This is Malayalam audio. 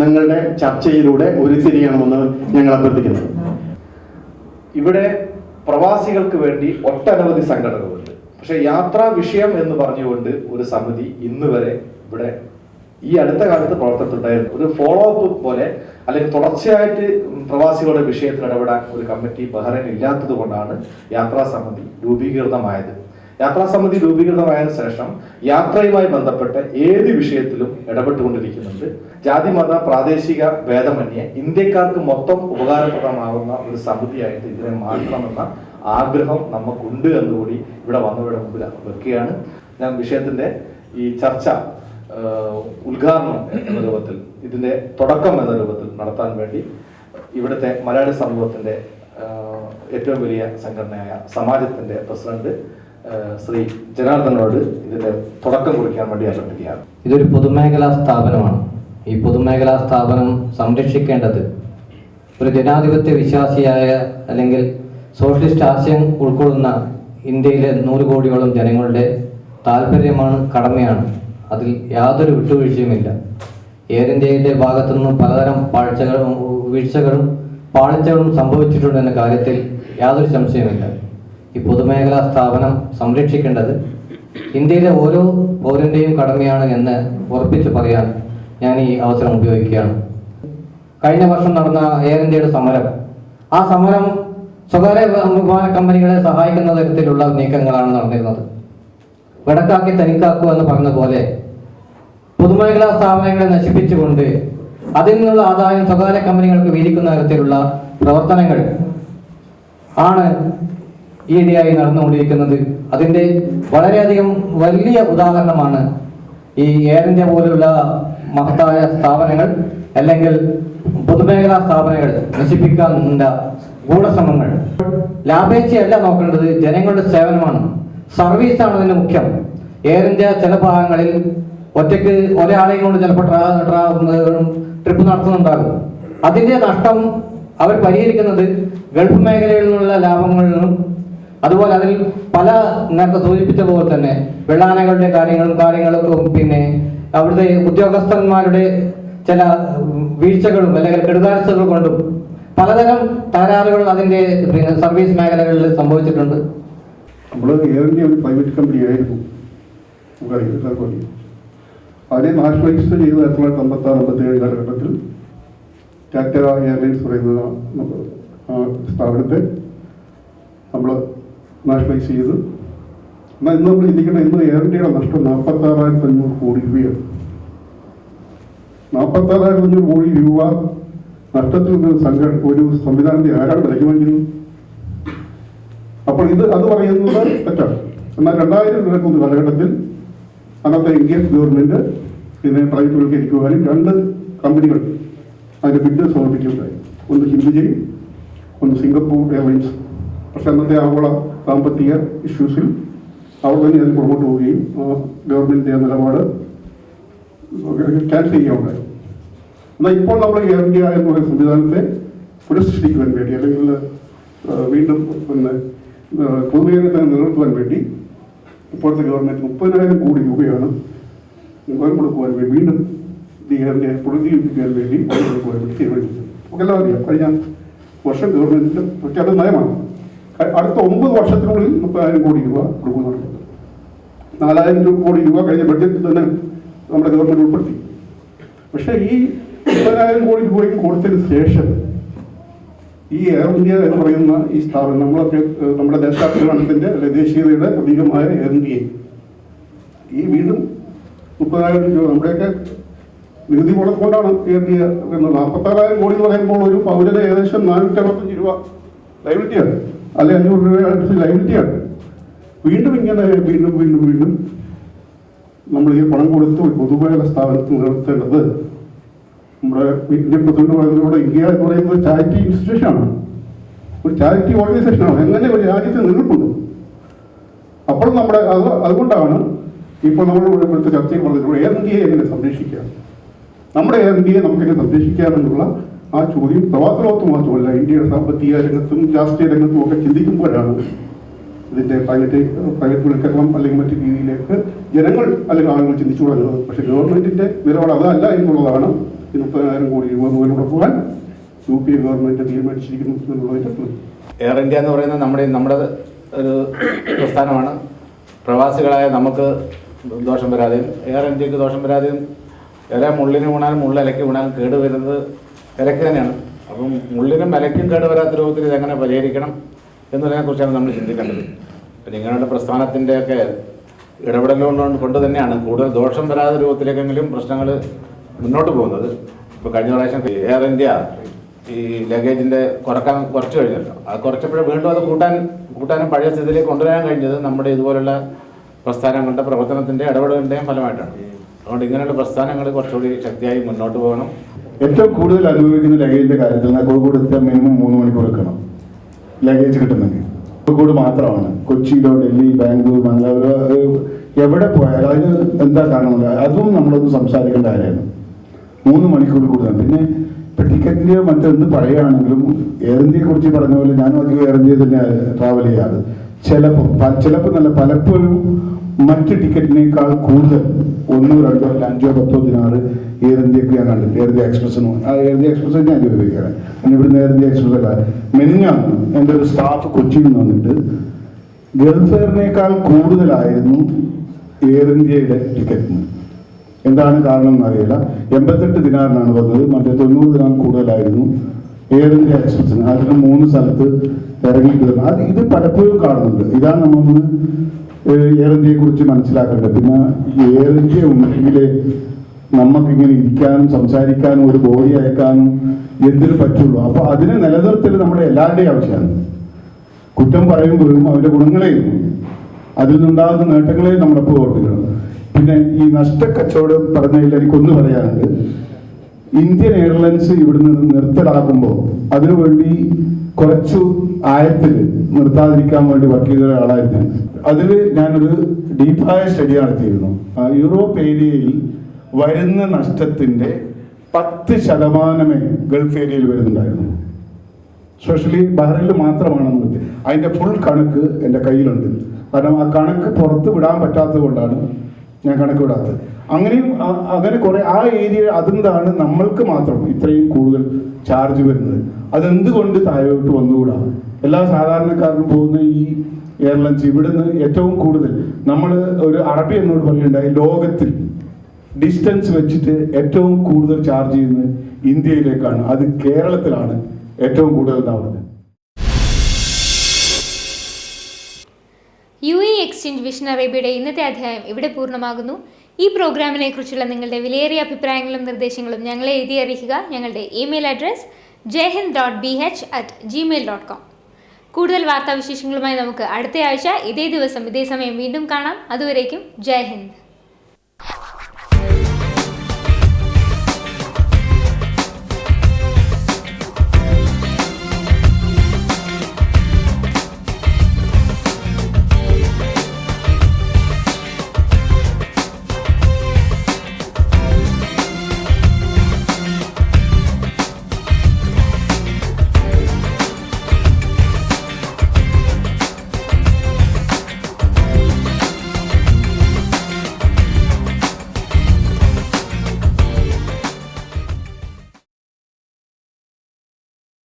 നിങ്ങളുടെ ചർച്ചയിലൂടെ ഉരുത്തിരിയണമെന്ന് ഞങ്ങൾ അഭ്യർത്ഥിക്കുന്നത്. ഇവിടെ പ്രവാസികൾക്ക് വേണ്ടി ഒട്ടനവധി സംഘടനകളുണ്ട്. പക്ഷെ യാത്രാ വിഷയം എന്ന് പറഞ്ഞുകൊണ്ട് ഒരു സമിതി ഇന്ന് വരെ ഇവിടെ ഈ അടുത്ത കാലത്ത് പ്രവർത്തനത്തിലുണ്ടായിരുന്നു. ഒരു ഫോളോ അപ്പ് പോലെ അല്ലെങ്കിൽ തുടർച്ചയായിട്ട് പ്രവാസികളുടെ വിഷയത്തിൽ ഇടപെടാൻ ഒരു കമ്മിറ്റി ബഹ്റൈൻ ഇല്ലാത്തത് കൊണ്ടാണ് യാത്രാ സമിതി രൂപീകൃതമായത്. യാത്രാ സമിതി രൂപീകൃതമായതിനു ശേഷം യാത്രയുമായി ബന്ധപ്പെട്ട് ഏത് വിഷയത്തിലും ഇടപെട്ടുകൊണ്ടിരിക്കുന്നുണ്ട്. ജാതി മത പ്രാദേശിക ഭേദമന്യേ ഇന്ത്യക്കാർക്ക് മൊത്തം ഉപകാരപ്രദമാകുന്ന ഒരു സമിതിയായിട്ട് ഇതിനെ മാറ്റണമെന്ന ആഗ്രഹം നമുക്കുണ്ട് എന്നുകൂടി ഇവിടെ വന്നവരുടെ മുമ്പിൽ വെക്കുകയാണ്. ഞാൻ വിഷയത്തിന്റെ ഈ ചർച്ച ഉദ്ഘാടനം എന്ന രൂപത്തിൽ, ഇതിന്റെ തുടക്കം എന്ന രൂപത്തിൽ നടത്താൻ വേണ്ടി ഇവിടുത്തെ മലയാളി സമൂഹത്തിന്റെ ഏറ്റവും വലിയ സംഘടനയായ സമാജത്തിന്റെ പ്രസിഡന്റ് ശ്രീ ജനാർദ്ദനോട് ഇതിന്റെ തുടക്കം കുറിക്കാൻ വേണ്ടി അഭ്യർത്ഥിക്കുകയാണ്. ഇതൊരു പൊതുമേഖലാ സ്ഥാപനമാണ്. ഈ പൊതുമേഖലാ സ്ഥാപനം സംരക്ഷിക്കേണ്ടത് ഒരു ജനാധിപത്യ വിശ്വാസിയായ അല്ലെങ്കിൽ സോഷ്യലിസ്റ്റ് ആശയം ഉൾക്കൊള്ളുന്ന ഇന്ത്യയിലെ 100 കോടിയോളം ജനങ്ങളുടെ താല്പര്യമാണ്, കടമയാണ്. അതിൽ യാതൊരു വിട്ടുവീഴ്ചയുമില്ല. എയർ ഇന്ത്യയുടെ ഭാഗത്തു നിന്നും പലതരം വീഴ്ചകളും പാളിച്ചകളും സംഭവിച്ചിട്ടുണ്ടെന്ന കാര്യത്തിൽ യാതൊരു സംശയമില്ല. ഈ പൊതുമേഖലാ സ്ഥാപനം സംരക്ഷിക്കേണ്ടത് ഇന്ത്യയിലെ ഓരോ പൗരന്റെയും കടമയാണ് എന്ന് ഉറപ്പിച്ച് പറയാൻ ഞാൻ ഈ അവസരം ഉപയോഗിക്കുകയാണ്. കഴിഞ്ഞ വർഷം നടന്ന എയർ ഇന്ത്യയുടെ സമരം, ആ സമരം സ്വകാര്യ വിമാന കമ്പനികളെ സഹായിക്കുന്ന തരത്തിലുള്ള നീക്കങ്ങളാണ് നടന്നിരുന്നത്. വെടക്കാക്കി തനിക്കാക്കൂ എന്ന് പറഞ്ഞ പോലെ പൊതുമേഖലാ സ്ഥാപനങ്ങളെ നശിപ്പിച്ചുകൊണ്ട് അതിൽ നിന്നുള്ള ആദായം സ്വകാര്യ കമ്പനികൾക്ക് വീതിക്കുന്ന തരത്തിലുള്ള പ്രവർത്തനങ്ങൾ ആണ് ഈയിടെയായി നടന്നുകൊണ്ടിരിക്കുന്നത്. അതിൻ്റെ വളരെയധികം വലിയ ഉദാഹരണമാണ് ഈ എയർ ഇന്ത്യ പോലുള്ള മഹത്തായ സ്ഥാപനങ്ങൾ അല്ലെങ്കിൽ പൊതുമേഖലാ സ്ഥാപനങ്ങൾ നശിപ്പിക്കാനുള്ള ഗൂഢശ്രമങ്ങൾ. ലാഭേച്ഛയല്ല നോക്കേണ്ടത്, ജനങ്ങളുടെ സേവനമാണ്, സർവീസാണ് അതിന് മുഖ്യം. എയർ ഇന്ത്യ ചില ഭാഗങ്ങളിൽ ഒറ്റയ്ക്ക് ഒരാളെയും കൊണ്ട് ചിലപ്പോൾ ട്രിപ്പ് നടത്തുന്നുണ്ടാകും. അതിൻ്റെ നഷ്ടം അവർ പരിഹരിക്കുന്നത് ഗൾഫ് മേഖലയിൽ നിന്നുള്ള ലാഭങ്ങളിലും അതുപോലെ അതിൽ പല നേരത്തെ സൂചിപ്പിച്ച പോലെ തന്നെ വെള്ളാനകളുടെ കാര്യങ്ങളൊക്കെ പിന്നെ അവിടുത്തെ ഉദ്യോഗസ്ഥന്മാരുടെ ചില വീഴ്ചകളും അല്ലെങ്കിൽ കെടുകാര്യസ്ഥതകൾ കൊണ്ടും പലതരം തകരാറുകൾ അതിൻ്റെ പിന്നെ സർവീസ് മേഖലകളിൽ സംഭവിച്ചിട്ടുണ്ട്. നമ്മൾ എയർ ഇന്ത്യ ഒരു പ്രൈവറ്റ് കമ്പനി ആയിരുന്നു, നമുക്കറിയാം, എല്ലാവർക്കും അറിയാം. അതിനെ നാഷണലൈസ് ചെയ്ത് 1956-57 കാലഘട്ടത്തിൽ ടാറ്റ എയർലൈൻസ് പറയുന്ന സ്ഥാപനത്തെ നമ്മൾ നാഷണലൈസ് ചെയ്ത്. എന്നാൽ ഇന്ന് നമ്മൾ ചിന്തിക്കേണ്ട, ഇന്ന് എയർ ഇന്ത്യയുടെ നഷ്ടം 46,500 കോടി രൂപയാണ്. 46,500 കോടി രൂപ നഷ്ടത്തിൽ ഒരു സംവിധാനത്തെ ആരാണ് വിലയ്ക്ക് വാങ്ങിക്കുന്നത്? അപ്പോൾ അത് പറയുന്നത് തെറ്റാണ്. എന്നാൽ 2000 നടക്കുന്ന കാലഘട്ടത്തിൽ അന്നത്തെ ഇന്ത്യൻ ഗവൺമെന്റ് ഇതിനെ പ്രൈവറ്റ്വൽക്കരിക്കുവാനും 2 കമ്പനികൾ അതിന്റെ ബിഡ് സമർപ്പിക്കുകയുണ്ടായി. ഒന്ന് ഹിന്ദുജയും ഒന്ന് സിംഗപ്പൂർ എയർലൈൻസ്. പക്ഷെ അന്നത്തെ ആഗോള സാമ്പത്തിക ഇഷ്യൂസിൽ അവർ തന്നെ അതിൽ പുറകോട്ട് പോവുകയും ഗവൺമെന്റിന്റെ നിലപാട് ക്യാൻസൽ ചെയ്യുകയുണ്ടായി. എന്നാൽ ഇപ്പോൾ നമ്മൾ എയർ ഇന്ത്യ എന്ന് പറയുന്ന സംവിധാനത്തെ പുനഃസൃഷ്ടിക്കുവാൻ വേണ്ടി അല്ലെങ്കിൽ വീണ്ടും പിന്നെ പൊതുമേഖലയെ തന്നെ നിലനിർത്തുവാൻ വേണ്ടി ഇപ്പോഴത്തെ ഗവൺമെന്റ് 30,000 കോടി രൂപയാണ് മുഖം കൊടുക്കുവാൻ വേണ്ടി വീണ്ടും എയർ ഇന്ത്യയെ പുനരുദ്ധരിപ്പിക്കാൻ വേണ്ടി കൊടുക്കുവാൻ വേണ്ടി തീരുമാനിച്ചത്. നമുക്കെല്ലാം അറിയാം, കഴിഞ്ഞ വർഷം ഗവൺമെന്റിന്റെ പ്രഖ്യാപിത നയമാണ്. അടുത്ത 9 വർഷത്തിനുള്ളിൽ 30,000 കോടി രൂപ കൊടുക്കുന്നുണ്ട്. 4,000 കോടി രൂപ കഴിഞ്ഞ ബഡ്ജറ്റിൽ തന്നെ നമ്മുടെ ഗവൺമെന്റ് ഉൾപ്പെടുത്തി. പക്ഷേ ഈ 30,000 കോടി രൂപയും കൊടുത്തതിന് ശേഷം ഈ എയർ ഇന്ത്യ എന്ന് പറയുന്ന ഈ സ്ഥാപനം നമ്മുടെ ദേശാഭിമാനത്തിന്റെ അല്ലെങ്കിൽ ദേശീയതയുടെ പ്രതീകമായ എയർ ഇന്ത്യയെ ഈ വീണ്ടും 30,000 രൂപ നമ്മുടെയൊക്കെ നികുതി മുടക്കൊണ്ടാണ് എയർ ഇന്ത്യ എന്നത്. 46,000 കോടി എന്ന് പറയുമ്പോൾ ഒരു പൗരന് ഏകദേശം 465 രൂപ ലൈബിലിറ്റിയാണ്, അല്ലെ 500 രൂപ അടുത്ത് ലൈബിലിറ്റിയാണ്. വീണ്ടും ഇങ്ങനെ വീണ്ടും വീണ്ടും വീണ്ടും നമ്മൾ ഈ പണം കൊടുത്ത് ഒരു പൊതുമേഖല സ്ഥാപനത്തിൽ നിർത്തേണ്ടത് നമ്മുടെ ഇന്ത്യൻ പ്രസിഡന്റ് പറയുന്നതിലൂടെ ഇന്ത്യ എന്ന് പറയുന്നത് ചാരിറ്റി ഇൻസ്റ്റിറ്റ്യൂഷനാണ്, ഒരു ചാരിറ്റി ഓർഗനൈസേഷനാണ്. എങ്ങനെ ഒരു രാജ്യത്തെ നിലനിൽക്കുന്നു? അപ്പോൾ നമ്മുടെ അതുകൊണ്ടാണ് ഇപ്പോൾ നമ്മൾ ഇവിടുത്തെ ചർച്ചയിൽ പറഞ്ഞിട്ടുള്ള എയർ ഇന്ത്യയെ എങ്ങനെ സംരക്ഷിക്കാം, നമ്മുടെ എയർ ഇന്ത്യയെ നമുക്കെങ്ങനെ സംരക്ഷിക്കാമെന്നുള്ള ആ ചോദ്യം പ്രവാസ ലോകത്ത് മാത്രമല്ല, ഇന്ത്യയുടെ സാമ്പത്തിക രംഗത്തും രാഷ്ട്രീയ രംഗത്തും ഒക്കെ ചിന്തിക്കുമ്പോഴാണ് ഇതിൻ്റെ പ്രൈവറ്റ്വൽക്കരണം അല്ലെങ്കിൽ മറ്റു രീതിയിലേക്ക് ജനങ്ങൾ അല്ലെങ്കിൽ ആളുകൾ ചിന്തിച്ചു തുടങ്ങുന്നത്. പക്ഷേ ഗവൺമെന്റിന്റെ നിലപാട് അതല്ല എന്നുള്ളതാണ് ഈ 30,000 കോടി രൂപ മുകളിലൂടെ പോകാൻ UPA ഗവൺമെൻറ് തീരുമാനിച്ചിരിക്കുന്നു എന്നുള്ളതിൻ്റെ എയർ ഇന്ത്യ എന്ന് പറയുന്നത് നമ്മുടെ ഒരു പ്രസ്ഥാനമാണ്. പ്രവാസികളായ നമുക്ക് ദോഷം വരാതെയും എയർ ഇന്ത്യക്ക് ദോഷം വരാതെയും ഇല മുള്ളിന് വീണാലും മുള്ളിലയ്ക്ക് വീണാലും കേട് വരുന്നത് ഇലയ്ക്ക് തന്നെയാണ്. അപ്പം മുള്ളിനും ഇലയ്ക്കും കേട് വരാത്ത രൂപത്തിൽ ഇതെങ്ങനെ പരിഹരിക്കണം എന്നുള്ളതിനെക്കുറിച്ചാണ് നമ്മൾ ചിന്തിക്കേണ്ടത്. പിന്നെ ഇങ്ങനെയുള്ള പ്രസ്ഥാനത്തിൻ്റെയൊക്കെ ഇടപെടലുകൊണ്ട് കൊണ്ട് തന്നെയാണ് കൂടുതൽ ദോഷം വരാത്ത രൂപത്തിലേക്കെങ്കിലും പ്രശ്നങ്ങൾ മുന്നോട്ട് പോകുന്നത്. ഇപ്പോൾ കഴിഞ്ഞ പ്രാവശ്യം എയർ ഇന്ത്യ ഈ ലഗേജിൻ്റെ കുറച്ച് കഴിഞ്ഞല്ലോ. അത് കുറച്ചപ്പോഴും വീണ്ടും അത് കൂട്ടാനും പഴയ സ്ഥിതിയിലേക്ക് കൊണ്ടുവരാൻ കഴിഞ്ഞത് നമ്മുടെ ഇതുപോലുള്ള പ്രസ്ഥാനങ്ങളുടെ പ്രവർത്തനത്തിൻ്റെ ഇടപെടലിൻ്റെയും ഫലമായിട്ടാണ്. അതുകൊണ്ട് ഇങ്ങനെയുള്ള പ്രസ്ഥാനങ്ങൾ കുറച്ചുകൂടി ശക്തിയായി മുന്നോട്ട് പോകണം. ഏറ്റവും കൂടുതൽ അനുഭവിക്കുന്ന ലഗേജിൻ്റെ കാര്യത്തിൽ കോഴിക്കോട് എത്തിയാൽ മിനിമം 3 മണിക്കൂർ എടുക്കണം ലഗേജ് കിട്ടുന്നെങ്കിൽ. കോഴിക്കോട് മാത്രമാണ്, കൊച്ചിയിലോ ഡൽഹി, ബാംഗ്ലൂർ, മംഗളൂരു എവിടെ പോയാലും അതിന് എന്താ കാരണമില്ല. അതും നമ്മളൊന്ന് സംസാരിക്കേണ്ട കാര്യമാണ്. 3 മണിക്കൂർ കൂടുതൽ. പിന്നെ ഇപ്പം ടിക്കറ്റിൻ്റെയോ മറ്റൊന്ന് പറയുകയാണെങ്കിലും എയർ ഇന്ത്യയെ കുറിച്ച് പറഞ്ഞ പോലെ ഞാനും അധികം എയർ ഇന്ത്യയിൽ തന്നെ ട്രാവൽ ചെയ്യാറ്. ചിലപ്പോൾ നല്ല പലപ്പോഴും മറ്റ് ടിക്കറ്റിനേക്കാൾ കൂടുതൽ 1, 2, 5, 10 ദിനാറ് എയർ ഇന്ത്യക്ക് ഞാൻ കണ്ടിട്ട് എയർ ഇന്ത്യ എക്സ്പ്രസ്സിന് എയർ ഇന്ത്യ എക്സ്പ്രസ് ഞാൻ ഉപയോഗിക്കാറ്. ഇവിടുന്ന് എയർ ഇന്ത്യ എക്സ്പ്രസ് അല്ല, മെനിഞ്ഞാന്ന് എൻ്റെ ഒരു സ്റ്റാഫ് കൊച്ചിയിൽ നിന്ന് വന്നിട്ട് ഗൾഫ് എയറിനേക്കാൾ കൂടുതലായിരുന്നു എയർ ഇന്ത്യയുടെ ടിക്കറ്റിന്. എന്താണ് കാരണം എന്നറിയില്ല. 88 ദിനാറിനാണ് വന്നത്, മറ്റേ 90 ദിനാർ കൂടുതലായിരുന്നു എയർ ഇന്ത്യ എക്സ്പ്രസ്സിന്. അതിന് 3 സ്ഥലത്ത് ഇറങ്ങിയിട്ട് അത് ഇത് പലപ്പോഴും കാണുന്നുണ്ട്. ഇതാണ് നമ്മളൊന്ന് എയർ ഇന്ത്യയെ കുറിച്ച് മനസ്സിലാക്കേണ്ടത്. പിന്നെ ഈ എയർ ഇന്ത്യ ഉണ്ടെങ്കിൽ നമുക്കിങ്ങനെ ഇരിക്കാനും സംസാരിക്കാനും ഒരു ബോഡി അയക്കാനും എന്തിനു പറ്റുള്ളൂ. അപ്പോൾ അതിനെ നിലനിർത്തൽ നമ്മുടെ എല്ലാവരുടെയും ആവശ്യമാണ്. കുറ്റം പറയുമ്പോഴും അവരുടെ ഗുണങ്ങളെയും അതിൽ നിന്നുണ്ടാകുന്ന നേട്ടങ്ങളെയും നമ്മളെപ്പോൾ ഓർമ്മിക്കണം. പിന്നെ ഈ നഷ്ടക്കച്ചവടം പറഞ്ഞതിൽ എനിക്കൊന്ന് പറയാനുണ്ട്. ഇന്ത്യൻ എയർലൈൻസ് ഇവിടുന്ന് നിർത്തലാക്കുമ്പോൾ അതിനുവേണ്ടി കുറച്ചു ആയത്തിൽ നിർത്താതിരിക്കാൻ വേണ്ടി വർക്ക് ചെയ്ത ഒരാളായിരുന്നു. അതിൽ ഞാനൊരു ഡീപ്പായ സ്റ്റഡി നടത്തിയിരുന്നു. യൂറോപ്പ് ഏരിയയിൽ വരുന്ന നഷ്ടത്തിൻ്റെ 10% ഗൾഫ് ഏരിയയിൽ വരുന്നുണ്ടായിരുന്നു. സ്പെഷ്യലി ബഹ്റൈനിൽ മാത്രമാണ് നിർത്തി. അതിൻ്റെ ഫുൾ കണക്ക് എൻ്റെ കയ്യിലുണ്ട്. കാരണം ആ കണക്ക് പുറത്ത് വിടാൻ പറ്റാത്തത് കൊണ്ടാണ് ഞാൻ കണക്ക് വിടാത്തത്. അങ്ങനെ കുറേ ആ ഏരിയ അതെന്താണ് നമ്മൾക്ക് മാത്രം ഇത്രയും കൂടുതൽ ചാർജ് വരുന്നത്, അതെന്തുകൊണ്ട് താഴോട്ട് വന്നുകൂടാ? എല്ലാ സാധാരണക്കാരനും പോകുന്ന ഈ എയർലൈൻസ് ഇവിടുന്ന് ഏറ്റവും കൂടുതൽ നമ്മൾ ഒരു അറബി എന്നോട് പറയുണ്ടായി, ലോകത്തിൽ ഡിസ്റ്റൻസ് വെച്ചിട്ട് ഏറ്റവും കൂടുതൽ ചാർജ് ചെയ്യുന്നത് ഇന്ത്യയിലേക്കാണ്. അത് കേരളത്തിലാണ് ഏറ്റവും കൂടുതൽ ഉണ്ടാവുന്നത്. UAE എക്സ്ചേഞ്ച് വിഷൻ അറേബ്യയുടെ ഇന്നത്തെ അധ്യായം ഇവിടെ പൂർണ്ണമാകുന്നു. ഈ പ്രോഗ്രാമിനെ കുറിച്ചുള്ള നിങ്ങളുടെ വിലയേറിയ അഭിപ്രായങ്ങളും നിർദ്ദേശങ്ങളും ഞങ്ങളെ എഴുതി അറിയിക്കുക. ഞങ്ങളുടെ ഇമെയിൽ അഡ്രസ് jhind.bh@gmail.com. കൂടുതൽ വാർത്താവിശേഷങ്ങളുമായി നമുക്ക് അടുത്ത ആഴ്ച ഇതേ ദിവസം ഇതേ സമയം വീണ്ടും കാണാം. അതുവരേക്കും ജയ് ഹിന്ദ്.